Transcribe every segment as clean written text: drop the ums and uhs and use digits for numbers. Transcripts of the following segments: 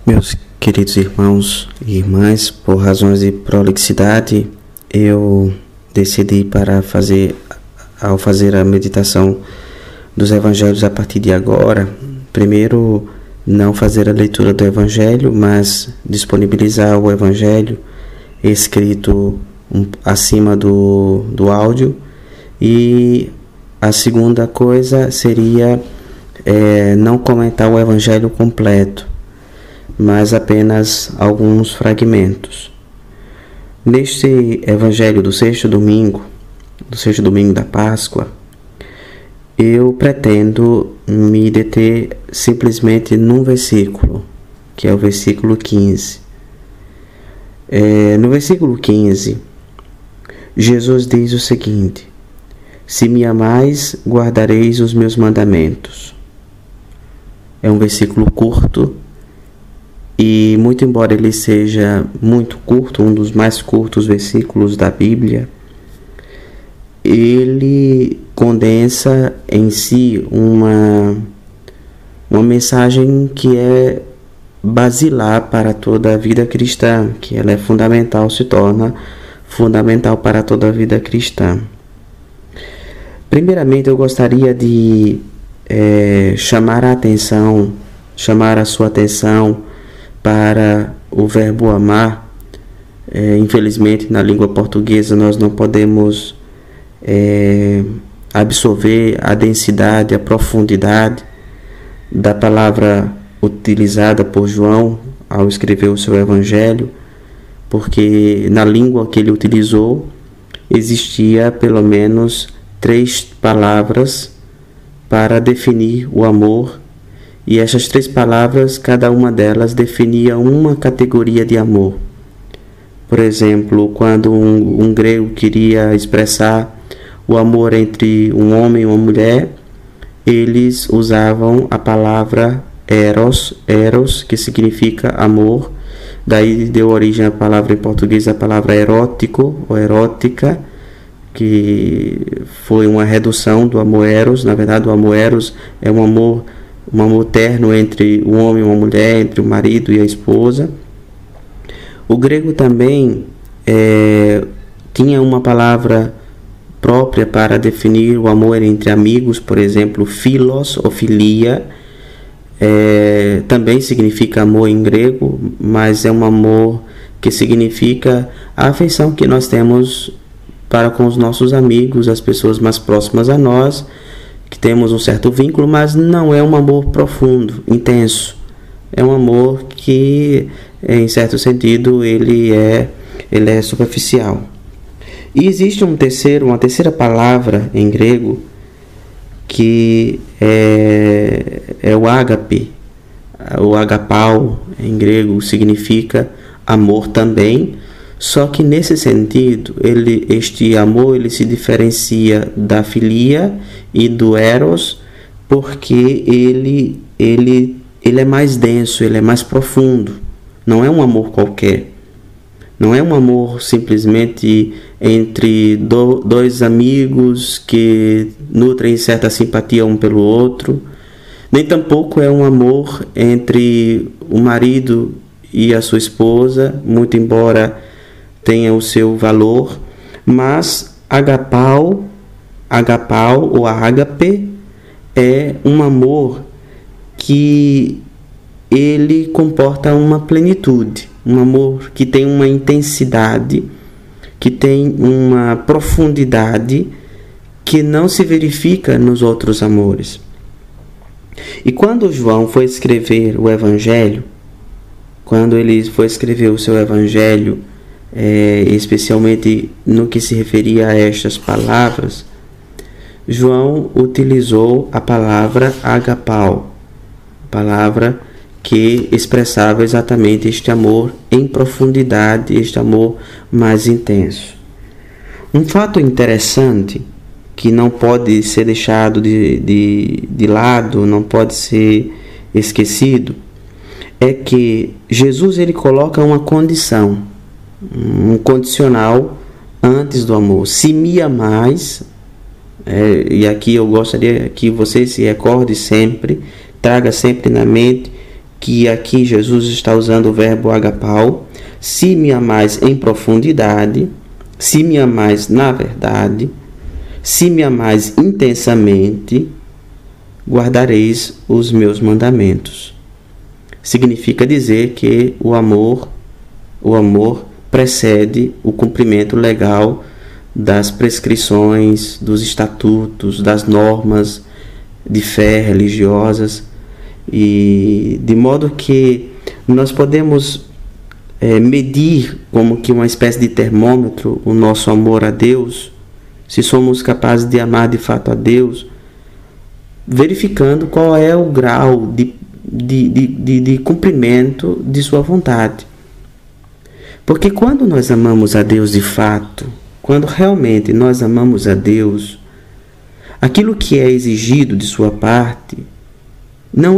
Meus queridos irmãos e irmãs, por razões de prolixidade, eu decidi ao fazer a meditação dos evangelhos a partir de agora, primeiro não fazer a leitura do evangelho, mas disponibilizar o evangelho escrito acima do áudio. E a segunda coisa seria não comentar o evangelho completo, mas apenas alguns fragmentos. Neste evangelho do sexto domingo da Páscoa, eu pretendo me deter simplesmente num versículo, que é o versículo 15. No versículo 15, Jesus diz o seguinte: se me amais, guardareis os meus mandamentos. É um versículo curto, e muito embora ele seja muito curto, um dos mais curtos versículos da Bíblia, ele condensa em si uma mensagem que é basilar para toda a vida cristã, que ela é fundamental, se torna fundamental para toda a vida cristã. Primeiramente, eu gostaria de chamar a sua atenção para o verbo amar. Infelizmente, na língua portuguesa, nós não podemos absorver a densidade, a profundidade da palavra utilizada por João ao escrever o seu evangelho, porque na língua que ele utilizou existia pelo menos 3 palavras para definir o amor. E essas 3 palavras, cada uma delas definia uma categoria de amor. Por exemplo, quando um grego queria expressar o amor entre um homem e uma mulher, eles usavam a palavra eros, que significa amor. Daí deu origem à palavra em português, a palavra erótico ou erótica, que foi uma redução do amor eros. Na verdade, o amor eros é um amor terno entre o homem e uma mulher, entre o marido e a esposa. O grego também tinha uma palavra própria para definir o amor entre amigos, por exemplo, philos ou philia. Também significa amor em grego, mas é um amor que significa a afeição que nós temos para com os nossos amigos, as pessoas mais próximas a nós, que temos um certo vínculo, mas não é um amor profundo, intenso. É um amor que, em certo sentido, ele é superficial. E existe uma terceira palavra em grego, que é o ágape. O agapau em grego significa amor também, só que nesse sentido este amor ele se diferencia da filia e do eros, porque ele é mais denso, ele é mais profundo. Não é um amor qualquer, não é um amor simplesmente entre dois amigos que nutrem certa simpatia um pelo outro, nem tampouco é um amor entre o marido e a sua esposa, muito embora tenha o seu valor, mas agapau ou ágape é um amor que ele comporta uma plenitude, um amor que tem uma intensidade, que tem uma profundidade que não se verifica nos outros amores. E quando João foi escrever o evangelho, quando ele foi escrever o seu evangelho, especialmente no que se referia a estas palavras, João utilizou a palavra agapau, palavra que expressava exatamente este amor em profundidade, este amor mais intenso. Um fato interessante que não pode ser deixado de lado, não pode ser esquecido, é que Jesus ele coloca uma condição, um condicional antes do amor. Se me amais, e aqui eu gostaria que você se recorde sempre, traga sempre na mente que aqui Jesus está usando o verbo agapau, se me amais em profundidade, se me amais na verdade, se me amais intensamente, guardareis os meus mandamentos. Significa dizer que o amor precede o cumprimento legal das prescrições, dos estatutos, das normas de fé religiosas, e de modo que nós podemos medir como que uma espécie de termômetro o nosso amor a Deus, se somos capazes de amar de fato a Deus, verificando qual é o grau de cumprimento de sua vontade. Porque quando nós amamos a Deus de fato, quando realmente nós amamos a Deus, aquilo que é exigido de sua parte não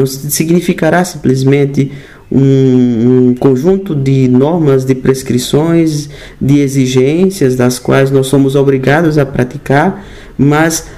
significará simplesmente um conjunto de normas, de prescrições, de exigências das quais nós somos obrigados a praticar, mas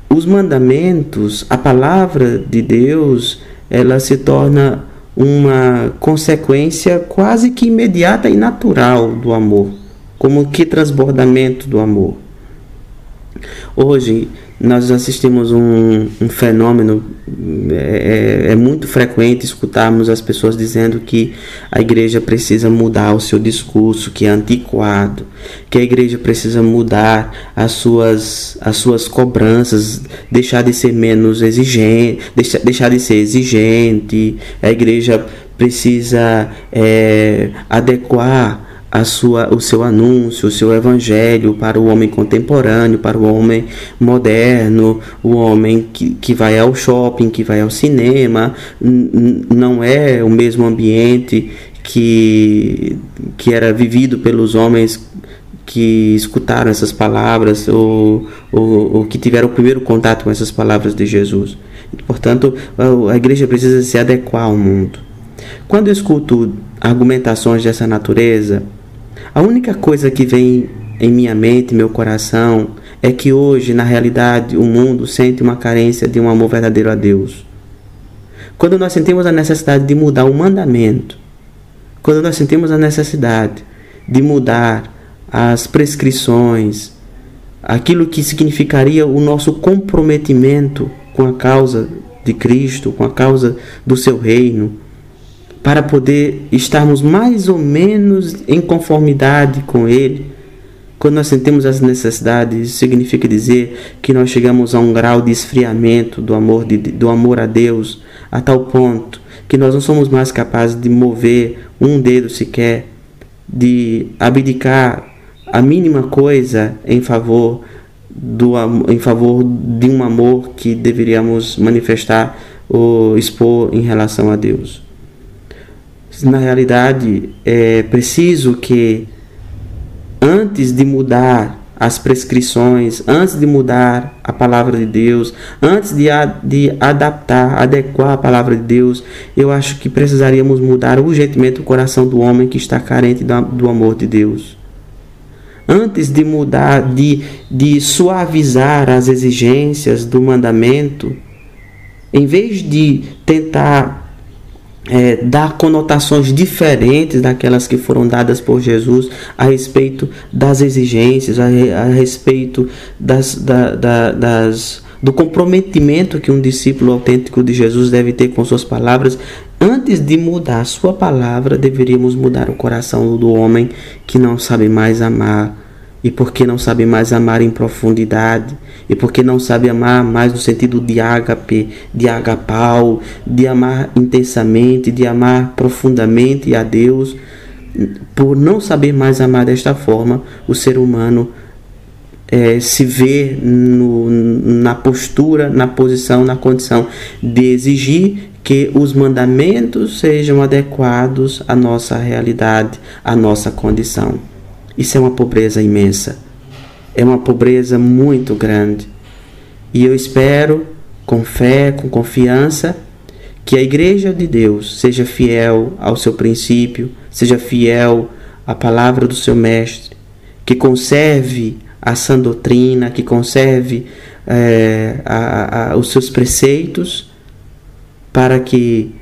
os mandamentos, a palavra de Deus, ela se torna uma consequência quase que imediata e natural do amor, como que transbordamento do amor. Hoje nós assistimos um fenômeno, é muito frequente escutarmos as pessoas dizendo que a igreja precisa mudar o seu discurso, que é antiquado, que a igreja precisa mudar as suas cobranças, deixar de ser menos exigente, deixar de ser exigente, a igreja precisa adequar o seu anúncio, o seu evangelho para o homem contemporâneo, para o homem moderno, o homem que vai ao shopping, que vai ao cinema. Não é o mesmo ambiente que era vivido pelos homens que escutaram essas palavras ou que tiveram o primeiro contato com essas palavras de Jesus. Portanto, a igreja precisa se adequar ao mundo. Quando eu escuto argumentações dessa natureza, a única coisa que vem em minha mente, meu coração, é que hoje, na realidade, o mundo sente uma carência de um amor verdadeiro a Deus. Quando nós sentimos a necessidade de mudar o mandamento, quando nós sentimos a necessidade de mudar as prescrições, aquilo que significaria o nosso comprometimento com a causa de Cristo, com a causa do seu reino, para poder estarmos mais ou menos em conformidade com Ele, quando nós sentimos as necessidades, isso significa dizer que nós chegamos a um grau de esfriamento do amor a Deus, a tal ponto que nós não somos mais capazes de mover um dedo sequer, de abdicar a mínima coisa em favor de um amor que deveríamos manifestar ou expor em relação a Deus. Na realidade, é preciso que, antes de mudar as prescrições, antes de mudar a palavra de Deus, antes de adequar a palavra de Deus, eu acho que precisaríamos mudar urgentemente o coração do homem que está carente do amor de Deus. Antes de mudar, de suavizar as exigências do mandamento, em vez de tentar dar conotações diferentes daquelas que foram dadas por Jesus a respeito das exigências, a respeito do comprometimento que um discípulo autêntico de Jesus deve ter com suas palavras. Antes de mudar a sua palavra, deveríamos mudar o coração do homem que não sabe mais amar. E porque não sabe mais amar em profundidade, e porque não sabe amar mais no sentido de ágape, de agapau, de amar intensamente, de amar profundamente a Deus, por não saber mais amar desta forma, o ser humano se vê na postura, na posição, na condição de exigir que os mandamentos sejam adequados à nossa realidade, à nossa condição. Isso é uma pobreza imensa, é uma pobreza muito grande. E eu espero, com fé, com confiança, que a Igreja de Deus seja fiel ao seu princípio, seja fiel à palavra do seu Mestre, que conserve a sã doutrina, que conserve os seus preceitos, para que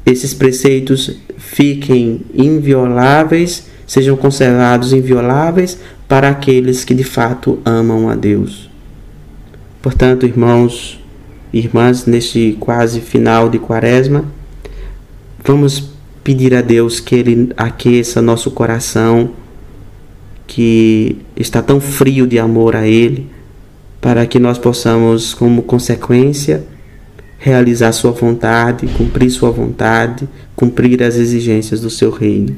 esses preceitos fiquem invioláveis, sejam conservados invioláveis para aqueles que de fato amam a Deus. Portanto, irmãos e irmãs, neste quase final de Quaresma, vamos pedir a Deus que Ele aqueça nosso coração, que está tão frio de amor a Ele, para que nós possamos, como consequência, realizar sua vontade, cumprir sua vontade, cumprir as exigências do seu reino.